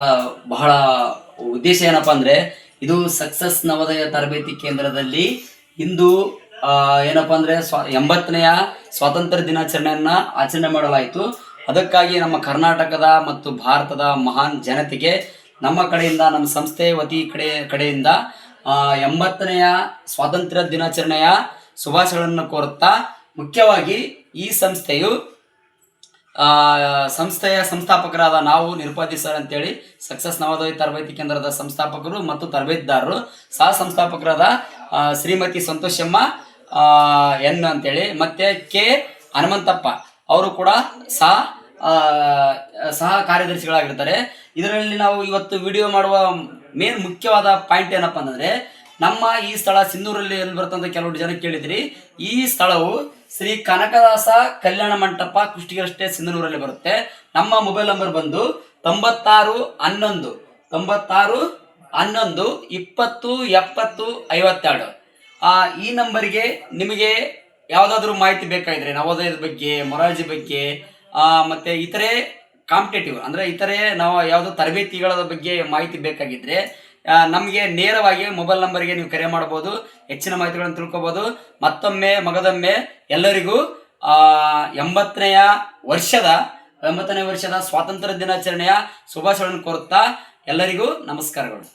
ಬಹಳ ಉದ್ದೇಶ ಏನಪ್ಪಾ ಅಂದ್ರೆ ಇದು ಸಕ್ಸಸ್ ನವೋದಯ ತರಬೇತಿ ಕೇಂದ್ರದಲ್ಲಿ ಇಂದು ಏನಪ್ಪಾ ಅಂದ್ರೆ 80ನೆಯ ಸ್ವಾತಂತ್ರ್ಯ ದಿನಾಚರಣೆಯನ್ನ ಆಚರಣೆ ಮಾಡಲಾಯಿತು. ಅದಕ್ಕಾಗಿ ನಮ್ಮ ಕರ್ನಾಟಕದ ಮತ್ತು ಭಾರತದ ಮಹಾನ್ ಜನತೆಗೆ ನಮ್ಮ ಕಡೆಯಿಂದ, ನಮ್ಮ ಸಂಸ್ಥೆ ಕಡೆಯಿಂದ 80ನೆಯ ಸ್ವಾತಂತ್ರ್ಯ ದಿನಾಚರಣೆಯ ಶುಭಾಶಯಗಳನ್ನು ಕೋರುತ್ತಾ, ಮುಖ್ಯವಾಗಿ ಈ ಸಂಸ್ಥೆಯ ಸಂಸ್ಥಾಪಕರಾದ ನಾವು ನಿರುಪಾದಿ ಸರ್ ಅಂತೇಳಿ ಸಕ್ಸಸ್ ನವೋದಯ ತರಬೇತಿ ಕೇಂದ್ರದ ಸಂಸ್ಥಾಪಕರು ಮತ್ತು ತರಬೇತಿದಾರರು, ಸಹ ಸಂಸ್ಥಾಪಕರಾದ ಶ್ರೀಮತಿ ಸಂತೋಷಮ್ಮ ಎನ್ ಅಂತೇಳಿ, ಮತ್ತೆ ಕೆ ಹನುಮಂತಪ್ಪ ಅವರು ಕೂಡ ಸಹ ಕಾರ್ಯದರ್ಶಿಗಳಾಗಿರ್ತಾರೆ. ಇದರಲ್ಲಿ ನಾವು ಇವತ್ತು ವಿಡಿಯೋ ಮಾಡುವ ಮೇನ್ ಮುಖ್ಯವಾದ ಪಾಯಿಂಟ್ ಏನಪ್ಪಾ ಅಂತಂದ್ರೆ, ನಮ್ಮ ಈ ಸ್ಥಳ ಸಿಂಧೂರಲ್ಲಿ ಎಲ್ಲಿ ಬರ್ತಂತ ಕೆಲವು ಜನ ಕೇಳಿದ್ರಿ. ಈ ಸ್ಥಳವು ಶ್ರೀ ಕನಕದಾಸ ಕಲ್ಯಾಣ ಮಂಟಪ, ಕುಷ್ಟಗಿರಷ್ಟೇ, ಸಿಂಧನೂರಲ್ಲಿ ಬರುತ್ತೆ. ನಮ್ಮ ಮೊಬೈಲ್ ನಂಬರ್ ಬಂದು 9611 20 70 52. ಈ ನಂಬರ್ಗೆ ನಿಮಗೆ ಯಾವುದಾದ್ರೂ ಮಾಹಿತಿ ಬೇಕಾಗಿದ್ರೆ ನವೋದಯದ ಬಗ್ಗೆ, ಮೊರಾರ್ಜಿ ಬಗ್ಗೆ, ಮತ್ತೆ ಇತರೆ ಕಾಂಪಿಟೇಟಿವ್ ಅಂದ್ರೆ ಇತರೆ ನಾವು ಯಾವುದೋ ತರಬೇತಿಗಳ ಬಗ್ಗೆ ಮಾಹಿತಿ ಬೇಕಾಗಿದ್ರೆ ನಮಗೆ ನೇರವಾಗಿ ಮೊಬೈಲ್ ನಂಬರ್ಗೆ ನೀವು ಕರೆ ಮಾಡಬಹುದು, ಹೆಚ್ಚಿನ ಮಾಹಿತಿಗಳನ್ನು ತಿಳ್ಕೊಬಹುದು. ಮಗದೊಮ್ಮೆ ಎಲ್ಲರಿಗೂ 80ನೇ ವರ್ಷದ ಸ್ವಾತಂತ್ರ್ಯ ದಿನಾಚರಣೆಯ ಶುಭಾಶಯಗಳನ್ನು ಕೋರುತ್ತಾ ಎಲ್ಲರಿಗೂ ನಮಸ್ಕಾರಗಳು.